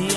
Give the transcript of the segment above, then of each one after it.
Good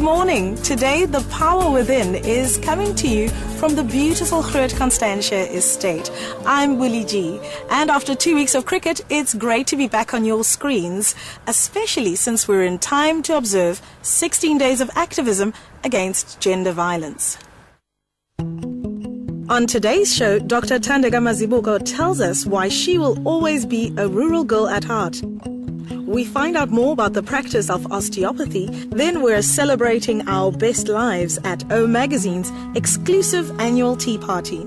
morning. Today, The Power Within is coming to you from the beautiful Groot Constantia estate. I'm Willie G. And after 2 weeks of cricket, it's great to be back on your screens, especially since we're in time to observe 16 days of activism against gender violence. On today's show, Dr. Thandimazibuko tells us why she will always be a rural girl at heart. We find out more about the practice of osteopathy. Then we're celebrating our best lives at O Magazine's exclusive annual tea party.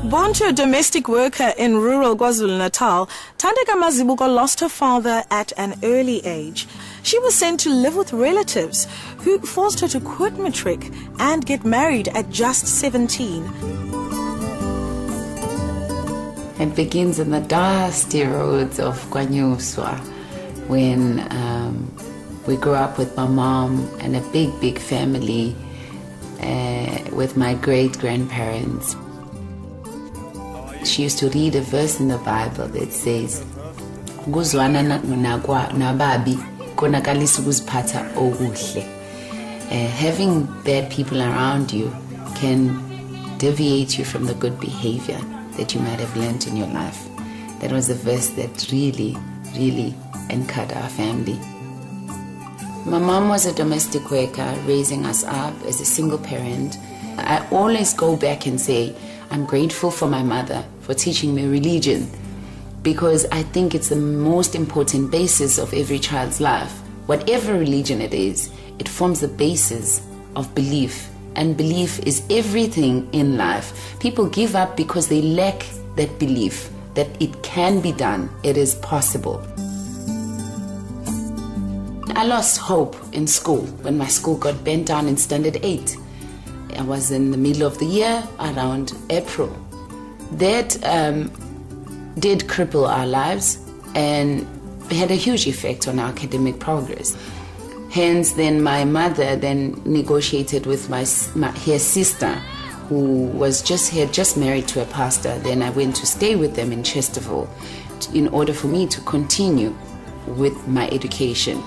Born to a domestic worker in rural KwaZulu-Natal, Thandimazibuko lost her father at an early age. She was sent to live with relatives who forced her to quit matric and get married at just 17. It begins in the dusty roads of Kwanyuswa when we grew up with my mom and a big family with my great-grandparents. She used to read a verse in the Bible that says, having bad people around you can deviate you from the good behavior that you might have learned in your life. That was a verse that really anchored our family. My mom was a domestic worker, raising us up as a single parent. I always go back and say, I'm grateful for my mother for teaching me religion, because I think it's the most important basis of every child's life. Whatever religion it is, it forms the basis of belief, and belief is everything in life. People give up because they lack that belief that it can be done, it is possible. I lost hope in school when my school got bent down in standard 8. I was in the middle of the year, around April. That did cripple our lives and had a huge effect on our academic progress. Hence, then my mother then negotiated with her sister, who had just married to a pastor. Then I went to stay with them in Chesterville in order for me to continue with my education.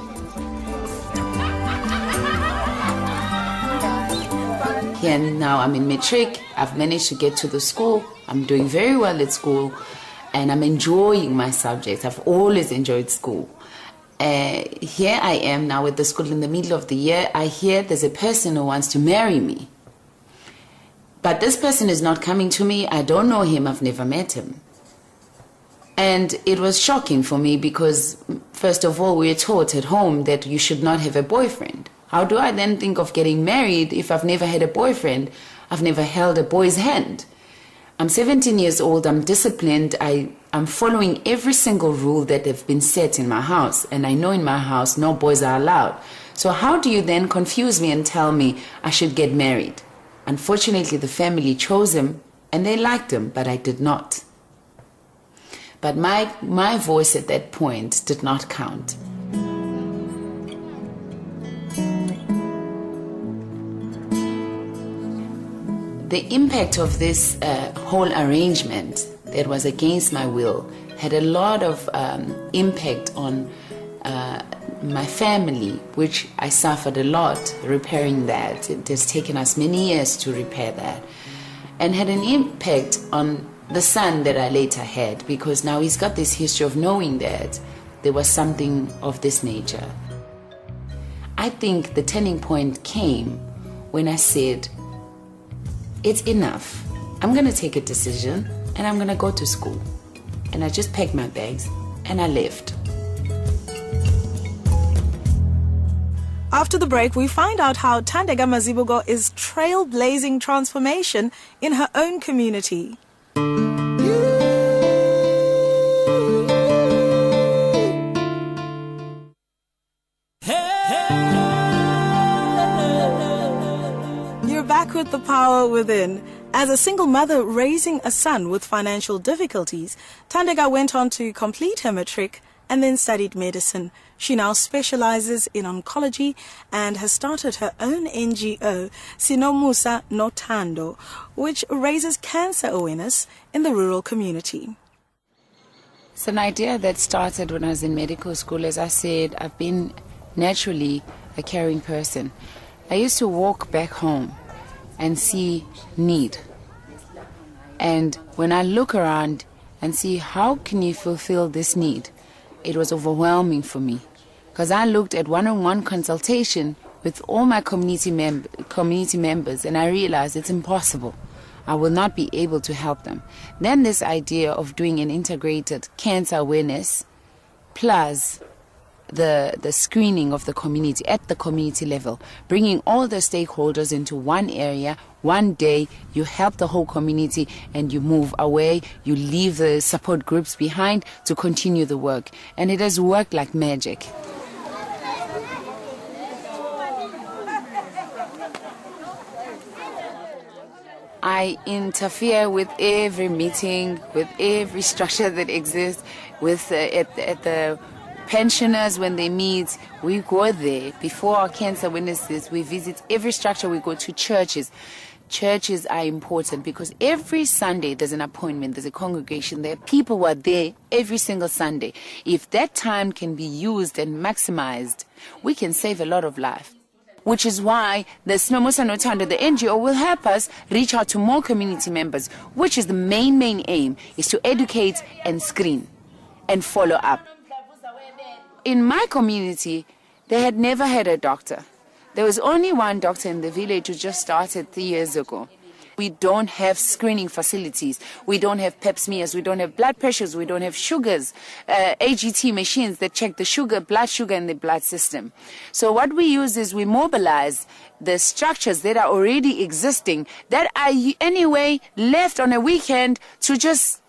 Here now I'm in matric. I've managed to get to the school. I'm doing very well at school, and I'm enjoying my subjects. I've always enjoyed school. Here I am now at the school in the middle of the year. I hear there's a person who wants to marry me. But this person is not coming to me. I don't know him. I've never met him. And it was shocking for me because, first of all, we are taught at home that you should not have a boyfriend. How do I then think of getting married if I've never had a boyfriend? I've never held a boy's hand. I'm 17 years old, I'm disciplined, I'm following every single rule that have been set in my house, and I know in my house no boys are allowed. So how do you then confuse me and tell me I should get married? Unfortunately, the family chose him and they liked him, but I did not. But my voice at that point did not count. The impact of this whole arrangement that was against my will had a lot of impact on my family, which I suffered a lot repairing that. It has taken us many years to repair that, and had an impact on the son that I later had, because now he's got this history of knowing that there was something of this nature. I think the turning point came when I said, it's enough. I'm going to take a decision and I'm going to go to school. And I just packed my bags and I left. After the break, we find out how Thandimazibuko is trailblazing transformation in her own community. Back with the power within. As a single mother raising a son with financial difficulties, Thandeka went on to complete her matric and then studied medicine. She now specializes in oncology and has started her own NGO, Sinomusa Nothando, which raises cancer awareness in the rural community. It's an idea that started when I was in medical school. As I said, I've been naturally a caring person. I used to walk back home and see need. And when I look around and see how can you fulfill this need, it was overwhelming for me. Because I looked at one-on-one consultation with all my community members and I realized it's impossible. I will not be able to help them. Then this idea of doing an integrated cancer awareness plus the screening of the community at the community level, bringing all the stakeholders into one area, one day, you help the whole community and you move away, you leave the support groups behind to continue the work. And it has worked like magic. I interfere with every meeting, with every structure that exists, with at the pensioners when they meet. We go there. Before our cancer witnesses, we visit every structure. We go to churches. Churches are important because every Sunday there's an appointment, there's a congregation, there are people who are there every single Sunday. If that time can be used and maximized, we can save a lot of life. Which is why the Sinomusa Nothando, the NGO, will help us reach out to more community members, which is the main aim, is to educate and screen and follow up. In my community, they had never had a doctor. There was only one doctor in the village who just started 3 years ago. We don't have screening facilities. We don't have pap smears. We don't have blood pressures. We don't have sugars, AGT machines that check the blood sugar in the blood system. So what we use is we mobilize the structures that are already existing, that are anyway left on a weekend to just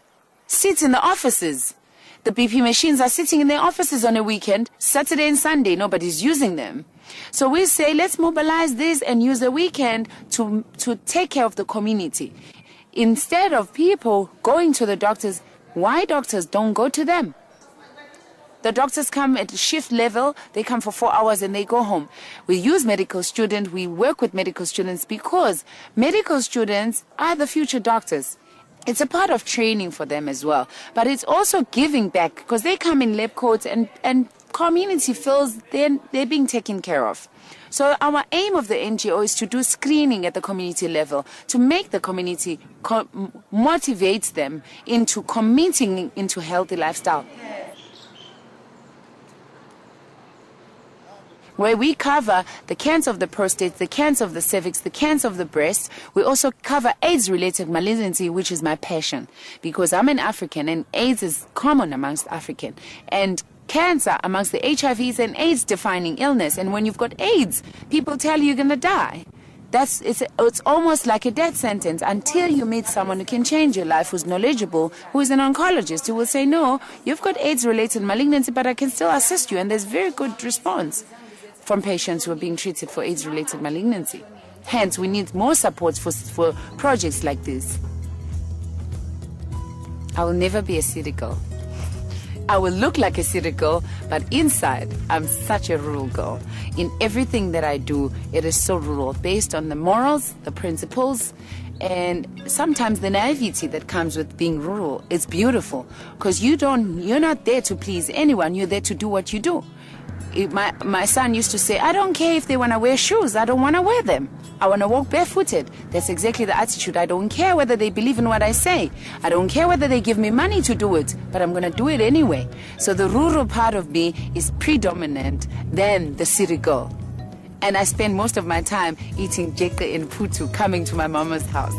sit in the offices. The BP machines are sitting in their offices on a weekend, Saturday and Sunday. Nobody's using them. So we say, let's mobilize this and use the weekend to take care of the community. Instead of people going to the doctors, why doctors don't go to them? The doctors come at shift level, they come for 4 hours and they go home. We use medical students, we work with medical students because medical students are the future doctors. It's a part of training for them as well. But it's also giving back because they come in lab coats and community feels they're being taken care of. So our aim of the NGO is to do screening at the community level, to make the community motivate them into committing into healthy lifestyle. Where we cover the cancer of the prostate, the cancer of the cervix, the cancer of the breast. We also cover AIDS-related malignancy, which is my passion, because I'm an African and AIDS is common amongst African. And cancer amongst the HIVs and AIDS defining illness. And when you've got AIDS, people tell you you're going to die. It's almost like a death sentence until you meet someone who can change your life, who's knowledgeable, who is an oncologist, who will say, no, you've got AIDS-related malignancy, but I can still assist you. And there's very good response from patients who are being treated for AIDS-related malignancy. Hence, we need more support for projects like this. I will never be a city girl. I will look like a city girl, but inside, I'm such a rural girl. In everything that I do, it is so rural, based on the morals, the principles, and sometimes the naivety that comes with being rural. It's beautiful, because you're not there to please anyone, you're there to do what you do. My son used to say, I don't care if they want to wear shoes, I don't want to wear them. I want to walk barefooted. That's exactly the attitude. I don't care whether they believe in what I say. I don't care whether they give me money to do it, but I'm going to do it anyway. So the rural part of me is predominant than the city girl. And I spend most of my time eating jeke and putu, coming to my mama's house.